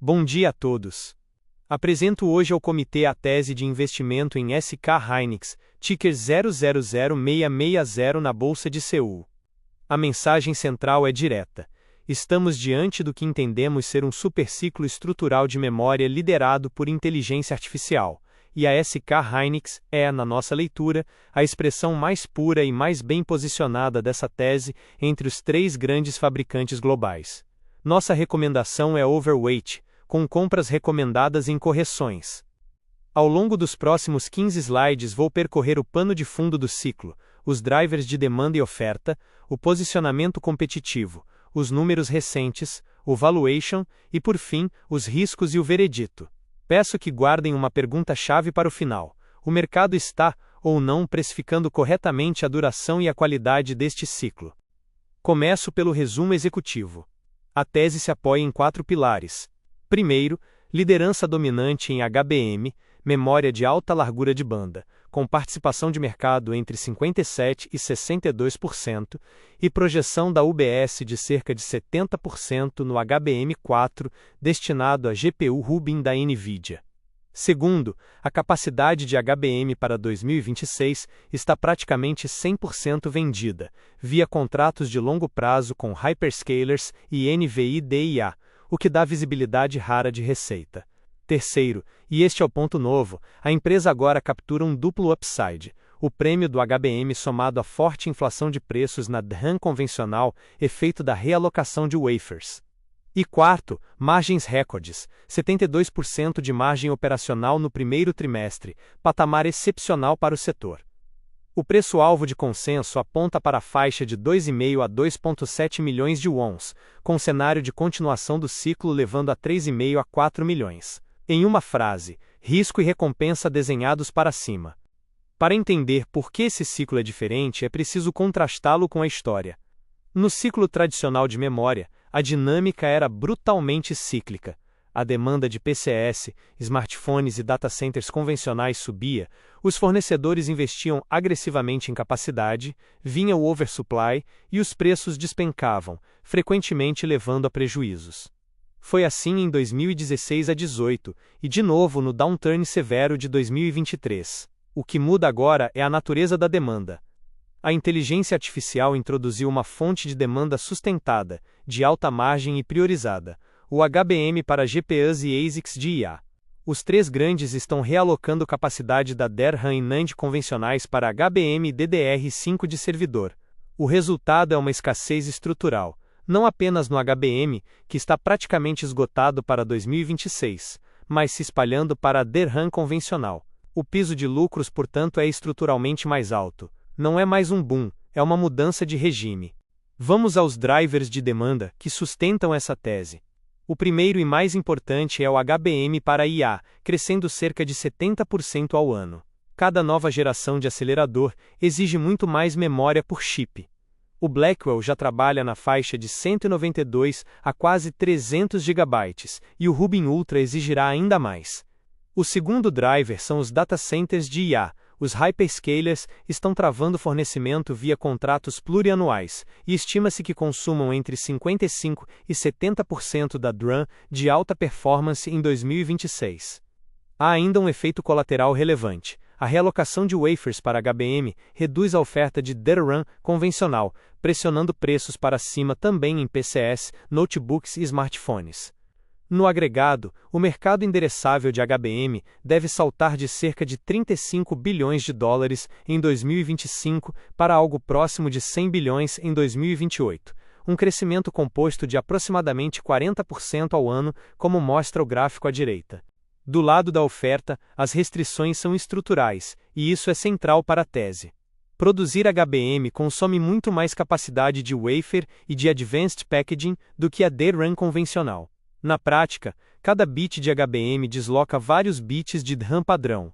Bom dia a todos. Apresento hoje ao comitê a tese de investimento em SK Hynix, ticker 000660 na Bolsa de Seul. A mensagem central é direta. Estamos diante do que entendemos ser um superciclo estrutural de memória liderado por inteligência artificial, e a SK Hynix é, na nossa leitura, a expressão mais pura e mais bem posicionada dessa tese entre os três grandes fabricantes globais. Nossa recomendação é overweight, com compras recomendadas em correções. Ao longo dos próximos 15 slides vou percorrer o pano de fundo do ciclo, os drivers de demanda e oferta, o posicionamento competitivo, os números recentes, o valuation e, por fim, os riscos e o veredito. Peço que guardem uma pergunta-chave para o final. O mercado está, ou não, precificando corretamente a duração e a qualidade deste ciclo? Começo pelo resumo executivo. A tese se apoia em 4 pilares. Primeiro, liderança dominante em HBM, memória de alta largura de banda, com participação de mercado entre 57% e 62%, e projeção da UBS de cerca de 70% no HBM4, destinado à GPU Rubin da NVIDIA. Segundo, a capacidade de HBM para 2026 está praticamente 100% vendida, via contratos de longo prazo com hyperscalers e NVIDIA, o que dá visibilidade rara de receita. Terceiro, e este é o ponto novo, a empresa agora captura um duplo upside, o prêmio do HBM somado à forte inflação de preços na DRAM convencional, efeito da realocação de wafers. E quarto, margens recordes, 72% de margem operacional no primeiro trimestre, patamar excepcional para o setor. O preço-alvo de consenso aponta para a faixa de 2,5 a 2,7 milhões de wons, com cenário de continuação do ciclo levando a 3,5 a 4 milhões. Em uma frase, risco e recompensa desenhados para cima. Para entender por que esse ciclo é diferente, é preciso contrastá-lo com a história. No ciclo tradicional de memória, a dinâmica era brutalmente cíclica. A demanda de PCS, smartphones e data centers convencionais subia, os fornecedores investiam agressivamente em capacidade, vinha o oversupply e os preços despencavam, frequentemente levando a prejuízos. Foi assim em 2016 a 2018, e de novo no downturn severo de 2023. O que muda agora é a natureza da demanda. A inteligência artificial introduziu uma fonte de demanda sustentada, de alta margem e priorizada, o HBM para GPUs e ASICs de IA. Os três grandes estão realocando capacidade da DRAM e NAND convencionais para HBM e DDR5 de servidor. O resultado é uma escassez estrutural, não apenas no HBM, que está praticamente esgotado para 2026, mas se espalhando para a DRAM convencional. O piso de lucros, portanto, é estruturalmente mais alto. Não é mais um boom, é uma mudança de regime. Vamos aos drivers de demanda que sustentam essa tese. O primeiro e mais importante é o HBM para IA, crescendo cerca de 70% ao ano. Cada nova geração de acelerador exige muito mais memória por chip. O Blackwell já trabalha na faixa de 192 a quase 300 GB, e o Rubin Ultra exigirá ainda mais. O segundo driver são os data centers de IA. Os hyperscalers estão travando fornecimento via contratos plurianuais, e estima-se que consumam entre 55% e 70% da DRAM de alta performance em 2026. Há ainda um efeito colateral relevante. A realocação de wafers para HBM reduz a oferta de DRAM convencional, pressionando preços para cima também em PCS, notebooks e smartphones. No agregado, o mercado endereçável de HBM deve saltar de cerca de 35 bilhões de dólares em 2025 para algo próximo de 100 bilhões em 2028, um crescimento composto de aproximadamente 40% ao ano, como mostra o gráfico à direita. Do lado da oferta, as restrições são estruturais, e isso é central para a tese. Produzir HBM consome muito mais capacidade de wafer e de advanced packaging do que a DRAM convencional. Na prática, cada bit de HBM desloca vários bits de DRAM padrão.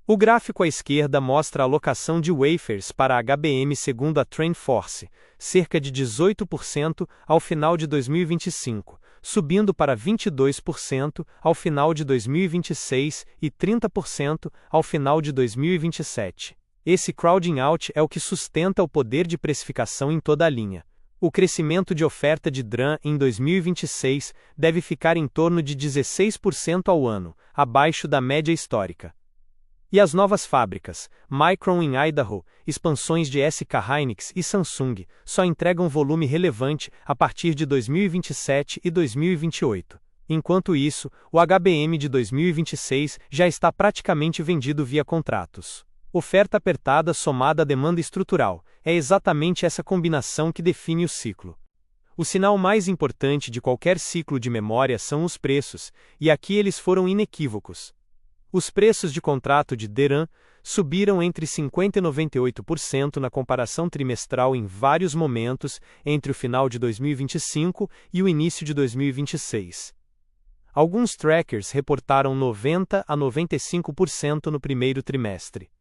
O gráfico à esquerda mostra a alocação de wafers para HBM segundo a TrendForce, cerca de 18% ao final de 2025, subindo para 22% ao final de 2026 e 30% ao final de 2027. Esse crowding out é o que sustenta o poder de precificação em toda a linha. O crescimento de oferta de DRAM em 2026 deve ficar em torno de 16% ao ano, abaixo da média histórica. E as novas fábricas, Micron em Idaho, expansões de SK Hynix e Samsung, só entregam volume relevante a partir de 2027 e 2028. Enquanto isso, o HBM de 2026 já está praticamente vendido via contratos. Oferta apertada somada à demanda estrutural, é exatamente essa combinação que define o ciclo. O sinal mais importante de qualquer ciclo de memória são os preços, e aqui eles foram inequívocos. Os preços de contrato de DRAM subiram entre 50% e 98% na comparação trimestral em vários momentos entre o final de 2025 e o início de 2026. Alguns trackers reportaram 90% a 95% no primeiro trimestre.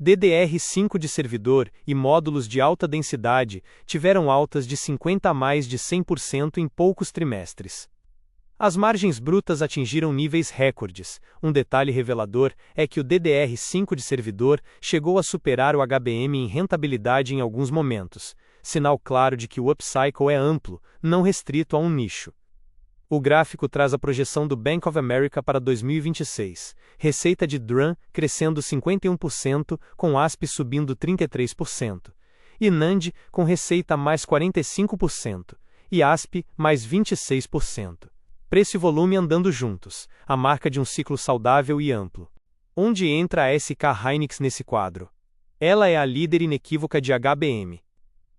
DDR5 de servidor e módulos de alta densidade tiveram altas de 50% a mais de 100% em poucos trimestres. As margens brutas atingiram níveis recordes. Um detalhe revelador é que o DDR5 de servidor chegou a superar o HBM em rentabilidade em alguns momentos, sinal claro de que o upcycle é amplo, não restrito a um nicho. O gráfico traz a projeção do Bank of America para 2026. Receita de DRAM crescendo 51%, com ASP subindo 33%. E NAND com receita mais 45%. E ASP mais 26%. Preço e volume andando juntos, a marca de um ciclo saudável e amplo. Onde entra a SK Hynix nesse quadro? Ela é a líder inequívoca de HBM.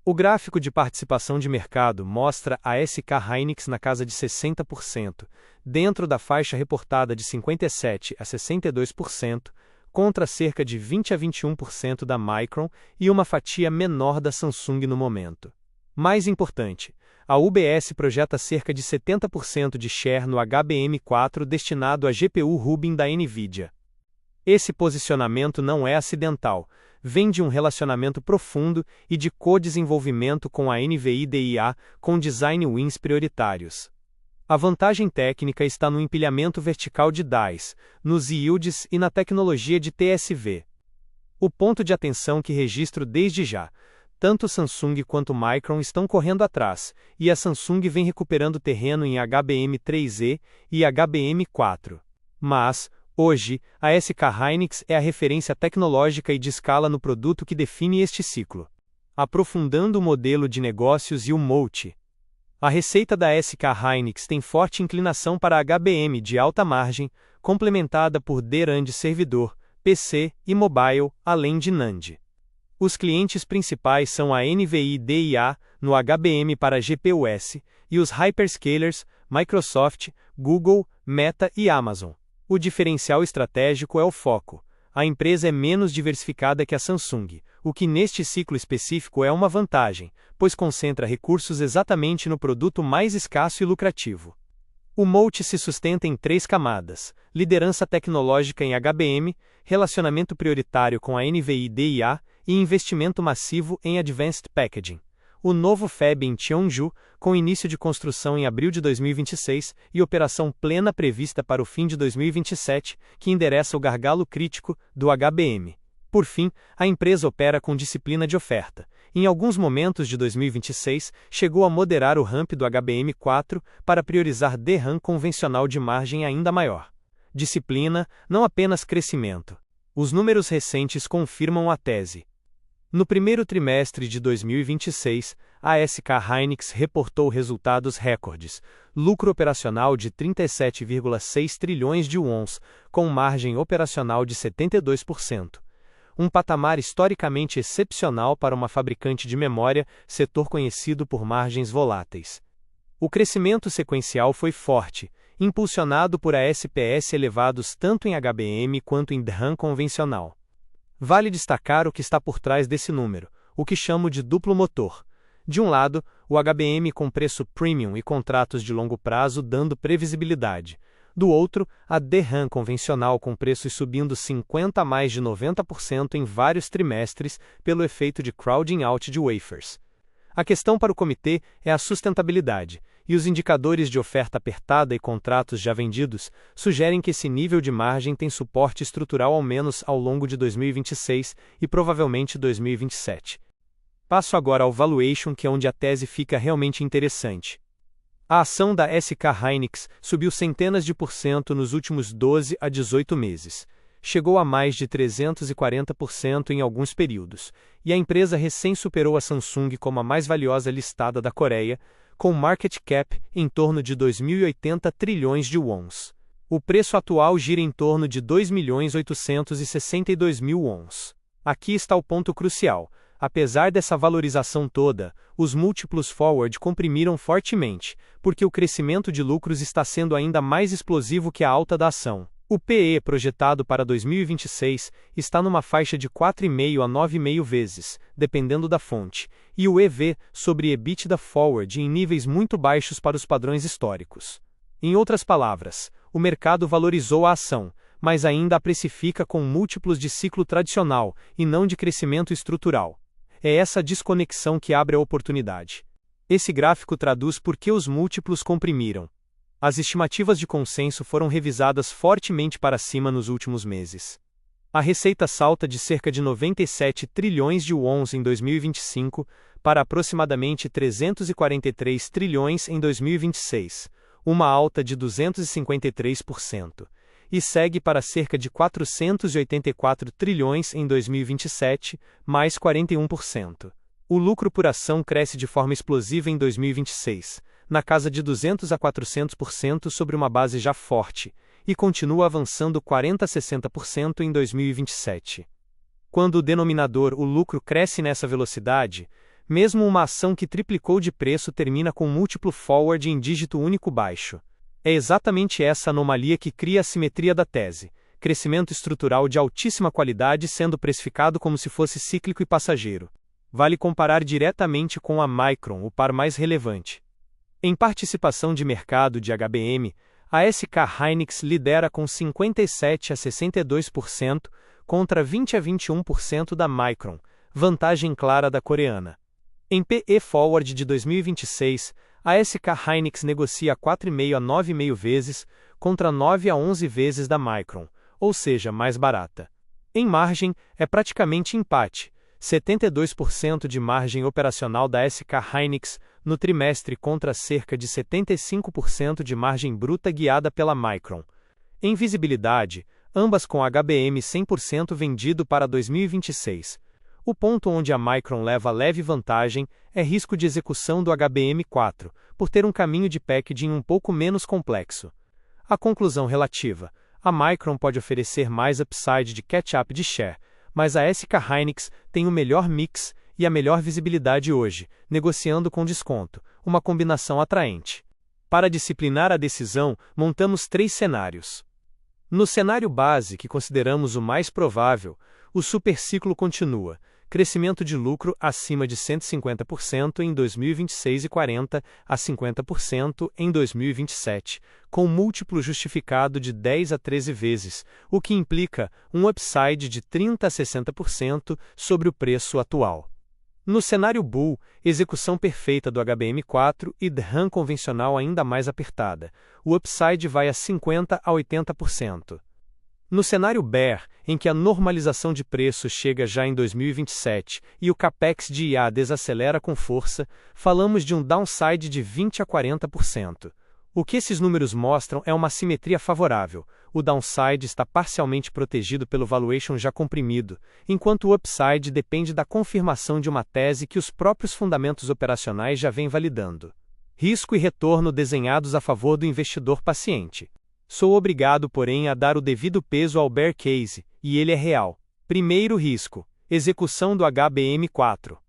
O gráfico de participação de mercado mostra a SK Hynix na casa de 60%, dentro da faixa reportada de 57% a 62%, contra cerca de 20% a 21% da Micron e uma fatia menor da Samsung no momento. Mais importante, a UBS projeta cerca de 70% de share no HBM4 destinado à GPU Rubin da NVIDIA. Esse posicionamento não é acidental, vem de um relacionamento profundo e de co-desenvolvimento com a NVIDIA, com design wins prioritários. A vantagem técnica está no empilhamento vertical de dies, nos yields e na tecnologia de TSV. O ponto de atenção que registro desde já: tanto Samsung quanto Micron estão correndo atrás, e a Samsung vem recuperando terreno em HBM3E e HBM4. Mas, hoje, a SK Hynix é a referência tecnológica e de escala no produto que define este ciclo. Aprofundando o modelo de negócios e o moat. A receita da SK Hynix tem forte inclinação para HBM de alta margem, complementada por DRAM de servidor, PC e mobile, além de NAND. Os clientes principais são a NVIDIA, no HBM para GPUs, e os hyperscalers, Microsoft, Google, Meta e Amazon. O diferencial estratégico é o foco. A empresa é menos diversificada que a Samsung, o que neste ciclo específico é uma vantagem, pois concentra recursos exatamente no produto mais escasso e lucrativo. O moat se sustenta em 3 camadas: liderança tecnológica em HBM, relacionamento prioritário com a NVIDIA e investimento massivo em Advanced Packaging. O novo fab em Cheongju, com início de construção em abril de 2026 e operação plena prevista para o fim de 2027, que endereça o gargalo crítico do HBM. Por fim, a empresa opera com disciplina de oferta. Em alguns momentos de 2026, chegou a moderar o ramp do HBM4 para priorizar DRAM convencional de margem ainda maior. Disciplina, não apenas crescimento. Os números recentes confirmam a tese. No primeiro trimestre de 2026, a SK Hynix reportou resultados recordes, lucro operacional de 37,6 trilhões de wons, com margem operacional de 72%. Um patamar historicamente excepcional para uma fabricante de memória, setor conhecido por margens voláteis. O crescimento sequencial foi forte, impulsionado por ASPs elevados tanto em HBM quanto em DRAM convencional. Vale destacar o que está por trás desse número, o que chamo de duplo motor. De um lado, o HBM com preço premium e contratos de longo prazo dando previsibilidade. Do outro, a DRAM convencional com preços subindo 50% a mais de 90% em vários trimestres pelo efeito de crowding out de wafers. A questão para o comitê é a sustentabilidade, e os indicadores de oferta apertada e contratos já vendidos sugerem que esse nível de margem tem suporte estrutural ao menos ao longo de 2026 e provavelmente 2027. Passo agora ao valuation, que é onde a tese fica realmente interessante. A ação da SK Hynix subiu centenas de % nos últimos 12 a 18 meses. Chegou a mais de 340% em alguns períodos, e a empresa recém superou a Samsung como a mais valiosa listada da Coreia, com market cap em torno de 2.080 trilhões de wons. O preço atual gira em torno de 2.862.000 wons. Aqui está o ponto crucial. Apesar dessa valorização toda, os múltiplos forward comprimiram fortemente, porque o crescimento de lucros está sendo ainda mais explosivo que a alta da ação. O PE projetado para 2026 está numa faixa de 4,5 a 9,5 vezes, dependendo da fonte, e o EV sobre EBITDA forward em níveis muito baixos para os padrões históricos. Em outras palavras, o mercado valorizou a ação, mas ainda a precifica com múltiplos de ciclo tradicional e não de crescimento estrutural. É essa desconexão que abre a oportunidade. Esse gráfico traduz por que os múltiplos comprimiram. As estimativas de consenso foram revisadas fortemente para cima nos últimos meses. A receita salta de cerca de 97 trilhões de wons em 2025 para aproximadamente 343 trilhões em 2026, uma alta de 253%. E segue para cerca de 484 trilhões em 2027, mais 41%. O lucro por ação cresce de forma explosiva em 2026, na casa de 200 a 400% sobre uma base já forte, e continua avançando 40 a 60% em 2027. Quando o denominador, o lucro, cresce nessa velocidade, mesmo uma ação que triplicou de preço termina com múltiplo forward em dígito único baixo. É exatamente essa anomalia que cria a simetria da tese, crescimento estrutural de altíssima qualidade sendo precificado como se fosse cíclico e passageiro. Vale comparar diretamente com a Micron, o par mais relevante. Em participação de mercado de HBM, a SK Hynix lidera com 57 a 62% contra 20 a 21% da Micron, vantagem clara da coreana. Em PE Forward de 2026, a SK Hynix negocia 4,5 a 9,5 vezes, contra 9 a 11 vezes da Micron, ou seja, mais barata. Em margem, é praticamente empate, 72% de margem operacional da SK Hynix no trimestre contra cerca de 75% de margem bruta guiada pela Micron. Em visibilidade, ambas com HBM 100% vendido para 2026. O ponto onde a Micron leva leve vantagem é risco de execução do HBM4, por ter um caminho de packaging um pouco menos complexo. A conclusão relativa: a Micron pode oferecer mais upside de catch-up de share, mas a SK Hynix tem o melhor mix e a melhor visibilidade hoje, negociando com desconto, uma combinação atraente. Para disciplinar a decisão, montamos 3 cenários. No cenário base, que consideramos o mais provável, o superciclo continua. Crescimento de lucro acima de 150% em 2026 e 40 a 50% em 2027, com múltiplo justificado de 10 a 13 vezes, o que implica um upside de 30 a 60% sobre o preço atual. No cenário bull, execução perfeita do HBM4 e DRAM convencional ainda mais apertada. O upside vai a 50 a 80%. No cenário bear, em que a normalização de preços chega já em 2027 e o capex de IA desacelera com força, falamos de um downside de 20 a 40%. O que esses números mostram é uma simetria favorável. O downside está parcialmente protegido pelo valuation já comprimido, enquanto o upside depende da confirmação de uma tese que os próprios fundamentos operacionais já vêm validando. Risco e retorno desenhados a favor do investidor paciente. Sou obrigado, porém, a dar o devido peso ao bear case, e ele é real. Primeiro risco: execução do HBM4.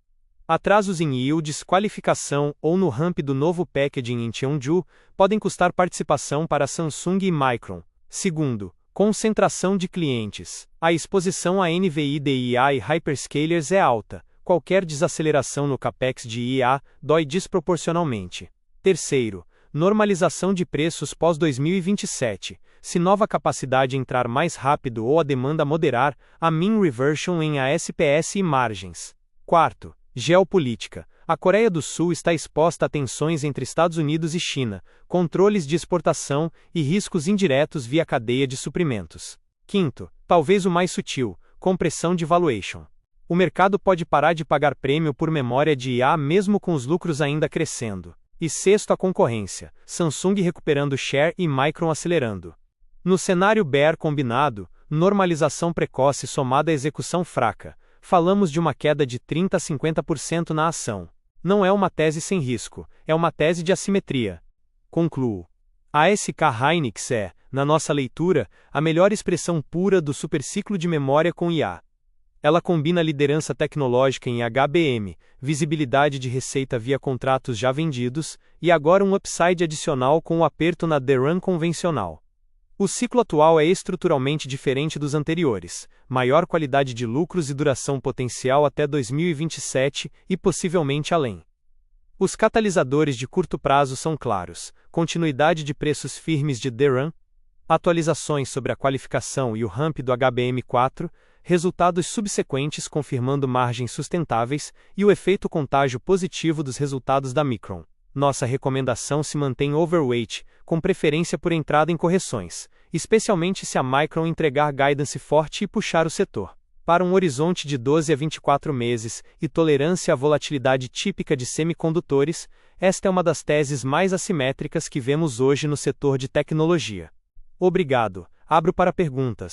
Atrasos em yields, qualificação ou no ramp do novo packaging em Cheongju podem custar participação para Samsung e Micron. Segundo, concentração de clientes. A exposição a NVI de IA e hyperscalers é alta. Qualquer desaceleração no capex de IA dói desproporcionalmente. Terceiro, normalização de preços pós-2027. Se nova capacidade entrar mais rápido ou a demanda moderar, a mean reversion em ASPS e margens. Quarto, geopolítica. A Coreia do Sul está exposta a tensões entre Estados Unidos e China, controles de exportação e riscos indiretos via cadeia de suprimentos. Quinto, talvez o mais sutil, compressão de valuation. O mercado pode parar de pagar prêmio por memória de IA mesmo com os lucros ainda crescendo. E sexto, a concorrência, Samsung recuperando share e Micron acelerando. No cenário bear combinado, normalização precoce somada à execução fraca, falamos de uma queda de 30 a 50% na ação. Não é uma tese sem risco, é uma tese de assimetria. Concluo. A SK Hynix é, na nossa leitura, a melhor expressão pura do superciclo de memória com IA. Ela combina liderança tecnológica em HBM, visibilidade de receita via contratos já vendidos, e agora um upside adicional com o aperto na DRAM convencional. O ciclo atual é estruturalmente diferente dos anteriores, maior qualidade de lucros e duração potencial até 2027 e possivelmente além. Os catalisadores de curto prazo são claros: continuidade de preços firmes de DRAM, atualizações sobre a qualificação e o ramp do HBM4, resultados subsequentes confirmando margens sustentáveis e o efeito contágio positivo dos resultados da Micron. Nossa recomendação se mantém overweight, com preferência por entrada em correções, especialmente se a Micron entregar guidance forte e puxar o setor para um horizonte de 12 a 24 meses e tolerância à volatilidade típica de semicondutores. Esta é uma das teses mais assimétricas que vemos hoje no setor de tecnologia. Obrigado. Abro para perguntas.